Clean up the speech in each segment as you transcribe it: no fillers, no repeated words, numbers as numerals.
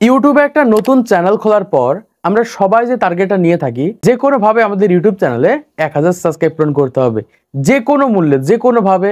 ইউটিউবে একটা নতুন চ্যানেল খোলার পর আমরা সবাই যে টার্গেটটা নিয়ে থাকি, যে কোনো ভাবে আমাদের ইউটিউব চ্যানেলে 1000 সাবস্ক্রাইব পূরণ করতে হবে। যে কোনো মূল্যে, যে কোনো ভাবে,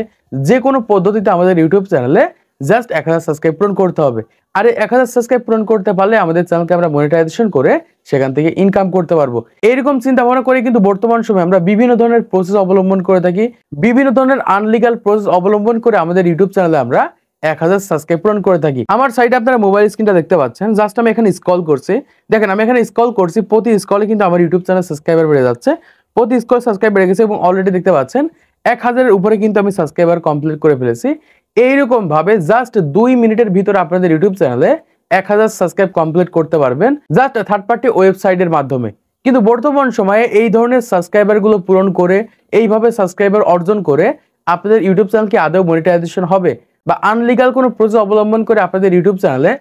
যে কোনো পদ্ধতিতে আমাদের ইউটিউব চ্যানেলে জাস্ট 1000 সাবস্ক্রাইব পূরণ করতে হবে। আর এই 1000 সাবস্ক্রাইব পূরণ করতে পারলে আমাদের চ্যানেলকে আমরা মনিটাইজেশন করে সেখান থেকে ইনকাম করতে পারবো। এইরকম চিন্তা ভাবনা করে কিন্তু বর্তমান সময়ে আমরা বিভিন্ন ধরনের প্রসেস অবলম্বন করে থাকি, বিভিন্ন ধরনের আনলিগাল প্রসেস অবলম্বন করে আমাদের ইউটিউব চ্যানেলে আমরা 1000 সাবস্ক্রাইব পূরণ করে থাকি। আমার সাইডে আপনারা মোবাইল স্ক্রিনটা দেখতে পাচ্ছেন, জাস্ট আমি এখানে স্ক্রল করছি। দেখেন আমি এখানে স্ক্রল করছি, প্রতি স্ক্রলে কিন্তু আমার ইউটিউব চ্যানেল সাবস্ক্রাইবার বেড়ে যাচ্ছে, প্রতি স্ক্রল সাবস্ক্রাইব বেড়ে গেছে এবং অলরেডি দেখতে পাচ্ছেন 1000-এর উপরে কিন্তু আমি সাবস্ক্রাইবার কমপ্লিট করে ফেলেছি। এইরকম ভাবে জাস্ট 2 মিনিটের ভিতরে আপনাদের ইউটিউব চ্যানেলে 1000 সাবস্ক্রাইব কমপ্লিট করতে পারবেন জাস্ট থার্ড পার্টি ওয়েবসাইটের মাধ্যমে। কিন্তু বর্তমান সময়ে এই ধরনের সাবস্ক্রাইবার গুলো পূরণ করে, এইভাবে সাবস্ক্রাইবার অর্জন করে আপনাদের ইউটিউব চ্যানেল কি আদৌ মনিটাইজেশন হবে, বা আনলিগাল কোনো প্রসেস অবলম্বন করে আপনাদের ইউটিউব চ্যানেলে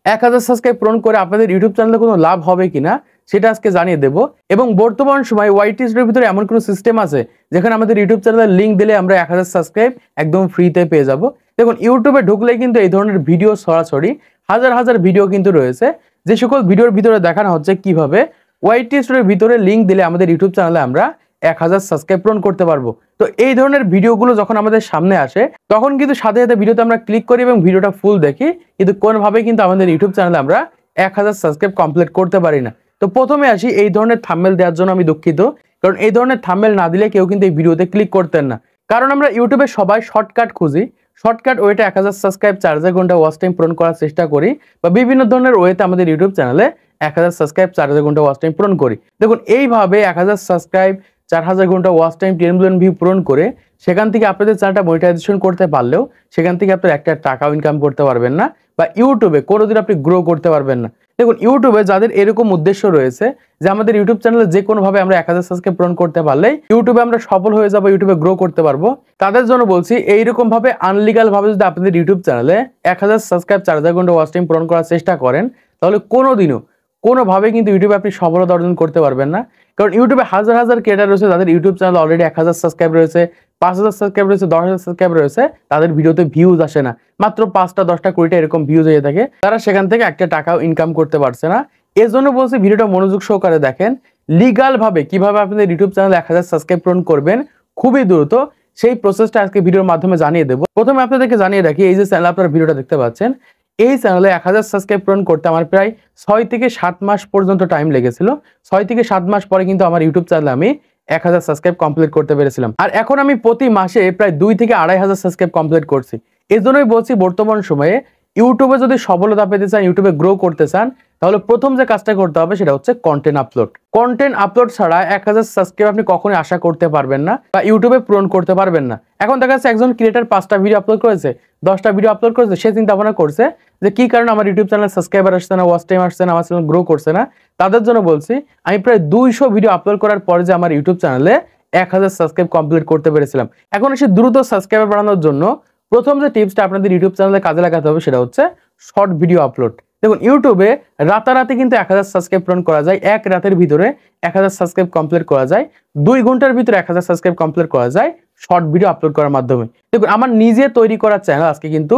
1000 সাবস্ক্রাইব পূরণ করে আপনাদের ইউটিউব চ্যানেলে কোনো লাভ হবে কিনা সেটা আজকে জানিয়ে দেব। এবং বর্তমান সময় ওয়াইটি স্টুডিওর ভিতরে এমন কোনো সিস্টেম আছে যেখানে আমাদের ইউটিউব চ্যানেলের লিঙ্ক দিলে আমরা 1000 সাবস্ক্রাইব একদম ফ্রিতে পেয়ে যাব। দেখুন ইউটিউবে ঢুকলে কিন্তু এই ধরনের ভিডিও সরাসরি হাজার হাজার ভিডিও কিন্তু রয়েছে, যে সকল ভিডিওর ভিতরে দেখানো হচ্ছে কিভাবে ওয়াইটি স্টুডিওর ভিতরে লিঙ্ক দিলে আমাদের ইউটিউব চ্যানেলে আমরা 1000 সাবস্ক্রাইব পূরণ করতে পারবো। তো এই ধরনের ভিডিওগুলো যখন আমাদের সামনে আসে তখন কিন্তু সাথে সাথে ভিডিওতে আমরা ক্লিক করি এবং ভিডিওটা ফুল দেখি, কিন্তু কোনোভাবেই কিন্তু আমাদের ইউটিউব চ্যানেলে আমরা 1000 সাবস্ক্রাইব কমপ্লিট করতে পারি না। তো প্রথমে আসি, এই ধরনের থাম্বনেল দেওয়ার জন্য আমি দুঃখিত, কারণ এই ধরনের থাম্বনেল না দিলে কেউ কিন্তু এই ভিডিওতে ক্লিক করতেন না। কারণ আমরা ইউটিউবে সবাই শর্টকাট খুঁজি, শর্টকাট ওয়েতে 1000 সাবস্ক্রাইব 4000 ঘন্টা ওয়াচ টাইম পূরণ করার চেষ্টা করি, বা বিভিন্ন ধরনের ওয়েতে আমাদের ইউটিউব চ্যানেলে 1000 সাবস্ক্রাইব 4000 ঘন্টা ওয়াচ টাইম পূরণ করি। দেখুন এইভাবে 1000 সাবস্ক্রাইব 4000 ঘন্টা ওয়াচ টাইম 10 মিলিয়ন ভিউ পূরণ করে সেখান থেকে আপনাদের চ্যানেলটা মনিটাইজেশন করতে পারলেও সেখান থেকে আপনার একটা টাকাও ইনকাম করতে পারবেন না, বা ইউটিউবে কোনোদিন আপনি গ্রো করতে পারবেন না। দেখুন ইউটিউবে যাদের এরকম উদ্দেশ্য রয়েছে যে আমাদের ইউটিউব চ্যানেলে যে কোনোভাবে আমরা 1000 সাবস্ক্রাইব পূরণ করতে পারলেই ইউটিউবে আমরা সফল হয়ে যাবো, ইউটিউবে গ্রো করতে পারবো, তাদের জন্য বলছি এইরকম ভাবে আনলিগাল ভাবে যদি আপনাদের ইউটিউব চ্যানেলে 1000 সাবস্ক্রাইব 4000 ঘন্টা ওয়াচ টাইম পূরণ করার চেষ্টা করেন তাহলে কোনোদিনও কোনোভাবে কিন্তু ইউটিউবে আপনি সফলতা অর্জন করতে পারবেন না। কারণ ইউটিউবে হাজার হাজার ক্রিয়েটার রয়েছে যাদের ইউটিউব চ্যানেল অলরেডি 1000 সাবস্ক্রাইব রয়েছে, 5000 সাবস্ক্রাইব রয়েছে, 10000 সাবস্ক্রাইব রয়েছে, তাদের ভিডিওতে ভিউজ আসে না, মাত্র 5টা 10টা 20টা এরকম ভিউজ হয়ে থাকে, তারা সেখান থেকে একটা টাকাও ইনকাম করতে পারছে না। এর জন্য বলছি ভিডিওটা মনোযোগ সহকারে দেখেন, লিগাল ভাবে কিভাবে আপনাদের ইউটিউব চ্যানেলে 1000 সাবস্ক্রাইব পূরণ করবেন খুবই দ্রুত, সেই প্রসেসটা আজকে ভিডিওর মাধ্যমে জানিয়ে দেবো। প্রথমে আপনাদেরকে জানিয়ে রাখি, এই যে চ্যানেল আপনারা ভিডিওটা দেখতে পাচ্ছেন, এই চ্যানেলে 1000 সাবস্ক্রাইব পূরণ করতে আমার প্রায় 6 থেকে 7 মাস পর্যন্ত টাইম লেগেছিল। 6 থেকে 7 মাস পরে কিন্তু আমার ইউটিউব চ্যানেলে আমি 1000 সাবস্ক্রাইব কমপ্লিট করতে পেরেছিলাম। আর এখন আমি প্রতি মাসে প্রায় 2 থেকে 2500 সাবস্ক্রাইব কমপ্লিট করছি। এই জন্যই বলছি বর্তমান সময়ে ইউটিউবে যদি সফলতা পেতে চান, ইউটিউবে গ্রো করতে চান, তাহলে প্রথম যে কাজটা করতে হবে সেটা হচ্ছে কন্টেন্ট আপলোড। কন্টেন্ট আপলোড ছাড়া 1000 সাবস্ক্রাইব আপনি কখনোই আশা করতে পারবেন না, বা ইউটিউবে পূরণ করতে পারবেন না। এখন দেখা যাচ্ছে একজন ক্রিয়েটর 5টা ভিডিও আপলোড করেছে, 10টা ভিডিও আপলোড করেছে, সে চিন্তা ভাবনা করছে যে কি কারণে আমার ইউটিউব চ্যানেল সাবস্ক্রাইবার আসছে না, ওয়াচ টাইম আসছে না, আমার চ্যানেল গ্রো করছে না। তাদের জন্য বলছি আমি প্রায় 200 ভিডিও আপলোড করার পরে যে আমার ইউটিউব চ্যানেলে 1000 সাবস্ক্রাইব কমপ্লিট করতে পেরেছিলাম। এখন এসে দ্রুত সাবস্ক্রাইবার বাড়ানোর জন্য প্রথম যে টিপসটা আপনাদের ইউটিউব চ্যানেলে কাজে লাগাতে হবে সেটা হচ্ছে শর্ট ভিডিও আপলোড। দেখুন ইউটিউবে রাতারাতি কিন্তু 1000 সাবস্ক্রাইব পূরণ করা যায়, এক রাতের ভিতরে 1000 সাবস্ক্রাইব কমপ্লিট করা যায়, 2 ঘন্টার ভিতরে 1000 সাবস্ক্রাইব কমপ্লিট করা যায় শর্ট ভিডিও আপলোড করার মাধ্যমে। দেখুন আমার নিজে তৈরি করা চ্যানেল আজকে কিন্তু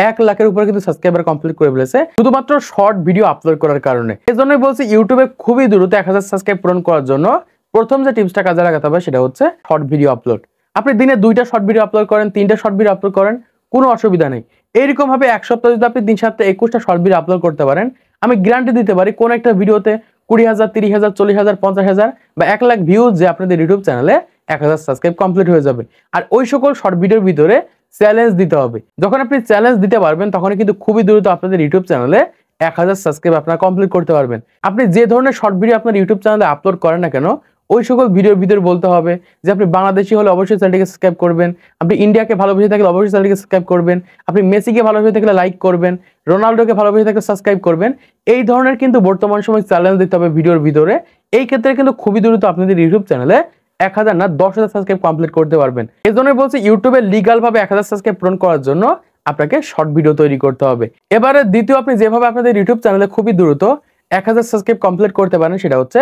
1 লাখের উপরে কিন্তু সাবস্ক্রাইবার কমপ্লিট করে ফেলেছে শুধুমাত্র শর্ট ভিডিও আপলোড করার কারণে। এই জন্যই বলছি ইউটিউবে খুবই দ্রুত 1000 সাবস্ক্রাইব পূরণ করার জন্য প্রথম যে টিপসটা কাজে লাগাতে হবে সেটা হচ্ছে শর্ট ভিডিও আপলোড। আপনি দিনে 2টা শর্ট ভিডিও আপলোড করেন, 3টা শর্ট ভিডিও আপলোড করেন, কোনো অসুবিধা নেই। এইরকম ভাবে এক সপ্তাহ যদি আপনি 3 সপ্তাহে 21টা শর্ট ভিডিও আপলোড করতে পারেন, আমি গ্যারান্টি দিতে পারি কোন একটা ভিডিওতে 20,000, 30,000, 40,000, 50,000 বা 1 লাখ ভিউজ যে আপনাদের ইউটিউব চ্যানেলে 1000 সাবস্ক্রাইব কমপ্লিট হয়ে যাবে। আর ওই সকল শর্ট ভিডিওর ভিতরে চ্যালেঞ্জ দিতে হবে। যখন আপনি চ্যালেঞ্জ দিতে পারবেন তখন কিন্তু খুবই দ্রুত আপনাদের ইউটিউব চ্যানেলে 1000 সাবস্ক্রাইব আপনারা কমপ্লিট করতে পারবেন। আপনি যে ধরনের শর্ট ভিডিও আপনার ইউটিউব চ্যানেলে আপলোড করেন না কেন, ওই সকল ভিডিওর ভিতরে বলতে হবে যে আপনি বাংলাদেশি হলে অবশ্যই চ্যানেলটিকে সাবস্ক্রাইব করবেন, আপনি ইন্ডিয়াকে ভালোবেসে থাকলে অবশ্যই চ্যানেলটিকে সাবস্ক্রাইব করবেন, আপনি মেসিকে ভালোবেসে থাকলে লাইক করবেন, রোনাল্ডোকে ভালোবেসে থাকলে সাবস্ক্রাইব করবেন। এই ধরনের কিন্তু বর্তমান সময় চ্যালেঞ্জ দিতে হবে ভিডিওর ভিতরে। এই ক্ষেত্রে কিন্তু খুবই দ্রুত আপনাদের ইউটিউব চ্যানেলে 1000 না 10,000 সাবস্ক্রাইব কমপ্লিট করতে পারবেন। এই জন্যই বলছি ইউটিউবে লিগাল ভাবে 1000 সাবস্ক্রাইব পূরণ করার জন্য আপনাকে শর্ট ভিডিও তৈরি করতে হবে। এবারে দ্বিতীয় আপনি যেভাবে আপনাদের ইউটিউব চ্যানেলে খুবই দ্রুত 1000 সাবস্ক্রাইব কমপ্লিট করতে পারেন সেটা হচ্ছে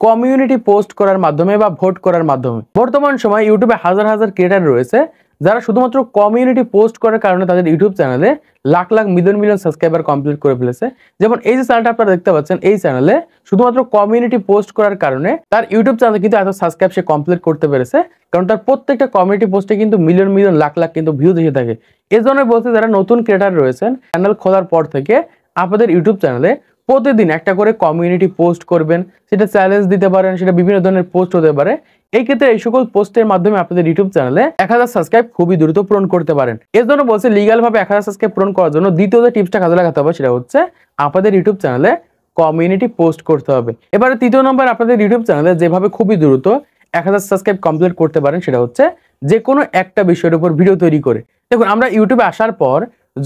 কমিউনিটি পোস্ট করার মাধ্যমে বা ভোট করার মাধ্যমে। বর্তমান সময় ইউটিউবে হাজার হাজার ক্রিয়েটার রয়েছে যারা শুধুমাত্র কমিউনিটি পোস্ট করার কারণে তাদের ইউটিউব চ্যানেলে lakh lakh million million subscriber complete করে ফেলেছে। যেমন এই যে চ্যানেলটা আপনারা দেখতে পাচ্ছেন, এই চ্যানেলে শুধুমাত্র কমিউনিটি পোস্ট করার কারণে তার ইউটিউব চ্যানেলে কিন্তু এত সাবস্ক্রাইব সে কমপ্লিট করতে পেরেছে, কারণ তার প্রত্যেকটা কমিউনিটি পোস্টে কিন্তু মিলিয়ন মিলিয়ন লাখ লাখ কিন্তু ভিউজ এসে থাকে। এই জন্য বলতে যারা নতুন ক্রিয়েটার রয়েছেন, চ্যানেল খোলার পর থেকে আপনাদের ইউটিউব চ্যানেলে প্রতিদিন একটা করে কমিউনিটি পোস্ট করবেন, সেটা চ্যালেঞ্জ দিতে পারেন, সেটা বিভিন্ন ধরনের পোস্ট হতে পারে। এই ক্ষেত্রে এই সকল পোস্টের মাধ্যমে আপনাদের ইউটিউব চ্যানেলে 1000 সাবস্ক্রাইব খুবই দ্রুত পূরণ করতে পারেন। এর জন্য বলছে লিগ্যাল ভাবে 1000 সাবস্ক্রাইব পূরণ করার জন্য দ্বিতীয় যে টিপসটা কাজে লাগাতে হবে সেটা হচ্ছে আপনাদের ইউটিউব চ্যানেলে কমিউনিটি পোস্ট করতে হবে। এবারে তৃতীয় নম্বর আপনাদের ইউটিউব চ্যানেলে যেভাবে খুবই দ্রুত 1000 সাবস্ক্রাইব কমপ্লিট করতে পারেন সেটা হচ্ছে যে কোনো একটা বিষয়ের উপর ভিডিও তৈরি করে। দেখুন, আমরা ইউটিউবে আসার পর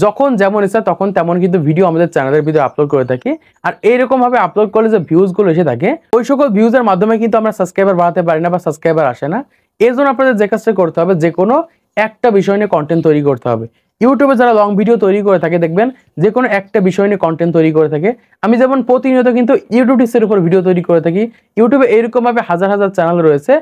যখন যেমন ইচ্ছা তখন তেমন কিন্তু ভিডিও আমাদের চ্যানেলের ভিতরে আপলোড করে থাকি, আর এইরকম ভাবে আপলোড করলে যে ভিউজগুলো এসে থাকে ওই সকল ভিউজের মাধ্যমে কিন্তু আমরা সাবস্ক্রাইবার বাড়াতে পারি না বা সাবস্ক্রাইবার আসে না। এর জন্য আপনাদের যে কাজটা করতে হবে, যে কোনো একটা বিষয় নিয়ে কন্টেন্ট তৈরি করতে হবে। ইউটিউবে যারা লং ভিডিও তৈরি করে থাকে দেখবেন যে কোনো একটা বিষয় নিয়ে কন্টেন্ট তৈরি করে থাকে। আমি যেমন প্রতিনিয়ত কিন্তু ইউটিউব টিপসের উপর ভিডিও তৈরি করে থাকি। ইউটিউবে এরকম ভাবে হাজার হাজার চ্যানেল রয়েছে,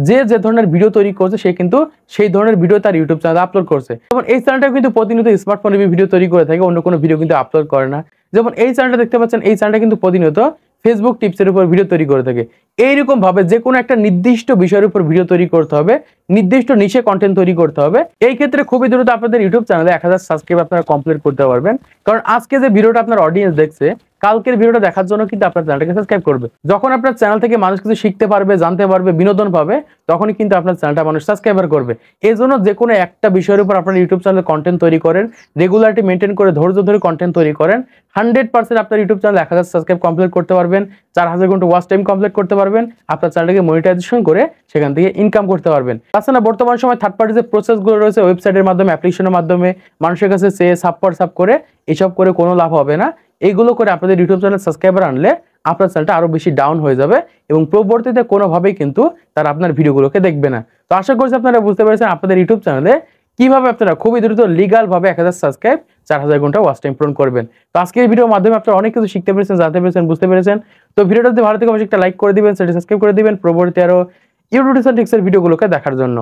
যে যে ধরনের ভিডিও তৈরি করছে সে কিন্তু সেই ধরনের ভিডিও তার ইউটিউব চ্যানেলে আপলোড করছে। যেমন এই চ্যানেলটা কিন্তু প্রতিনিয়ত স্মার্টফোন ভিডিও তৈরি করে থাকে, অন্য কোনো ভিডিও কিন্তু আপলোড করে না। যেমন এই চ্যানেলটা দেখতে পাচ্ছেন, এই চ্যানেলটা কিন্তু প্রতিনিয়ত ফেসবুক টিপসের উপর ভিডিও তৈরি করে থাকে। এইরকম ভাবে যে কোনো একটা নির্দিষ্ট বিষয়ের উপর ভিডিও তৈরি করতে হবে, নির্দিষ্ট নিশে কন্টেন্ট তৈরি করতে হবে। এই ক্ষেত্রে খুবই দ্রুত আপনাদের ইউটিউব চ্যানেলে 1000 সাবস্ক্রাইব আপনারা কমপ্লিট করতে পারবেন। কারণ আজকে যে ভিডিওটা আপনার অডিয়েন্স দেখছে, কালকের ভিডিওটা দেখার জন্য কিন্তু আপনার চ্যানেলটাকে সাবস্ক্রাইব করবে। যখন আপনার চ্যানেল থেকে মানুষ কিছু শিখতে পারবে, জানতে পারবে, বিনোদন পাবে, তখনই কিন্তু আপনার চ্যানেলটা মানুষ সাবস্ক্রাইবার করবে। এই জন্য যে কোনো একটা বিষয়ের উপর আপনার ইউটিউব চ্যানেলে কন্টেন্ট তৈরি করেন, রেগুলারিটি মেনটেন করে ধৈর্য ধরে কন্টেন্ট তৈরি করেন, 100% আপনার ইউটিউব চ্যানেলে 1000 সাবস্ক্রাইব কমপ্লিট করতে পারবেন, 4000 ঘন্টা ওয়াচ টাইম কমপ্লিট করতে পারবেন, আপনার চ্যানেলটাকে মনিটাইজেশন করে সেখান থেকে ইনকাম করতে পারবেন। তাছাড়া বর্তমান সময় থার্ড পার্টি যে প্রসেসগুলো রয়েছে, ওয়েবসাইটের মাধ্যমে, অ্যাপ্লিকেশনের মাধ্যমে মানুষের কাছে চেয়ে সাপ করে এসব করে কোনো লাভ হবে না। এইগুলো করে আপনাদের ইউটিউব চ্যানেল সাবস্ক্রাইবার আনলে আপনার চ্যানেলটা আরো বেশি ডাউন হয়ে যাবে এবং পরবর্তীতে কোনোভাবেই কিন্তু তারা আপনার ভিডিওগুলোকে দেখবে না। তো আশা করছি আপনারা বুঝতে পেরেছেন আপনাদের ইউটিউব চ্যানেলে কিভাবে আপনারা খুবই দ্রুত লিগাল ভাবে 1000 সাবস্ক্রাইব 4000 ঘন্টা ওয়াচ টাইম পূরণ করবেন। তো আজকের ভিডিওর মাধ্যমে আপনারা অনেক কিছু শিখতে পেরেছেন, জানতে পেরেছেন, বুঝতে পেরেছেন। তো ভিডিওটা যদি ভালো থেকে অবশ্যই একটা লাইক করে দিবেন, সেটা সাবস্ক্রাইব করে দিবেন পরবর্তী আরো ইউটিউব টিপস এর ভিডিওগুলোকে দেখার জন্য।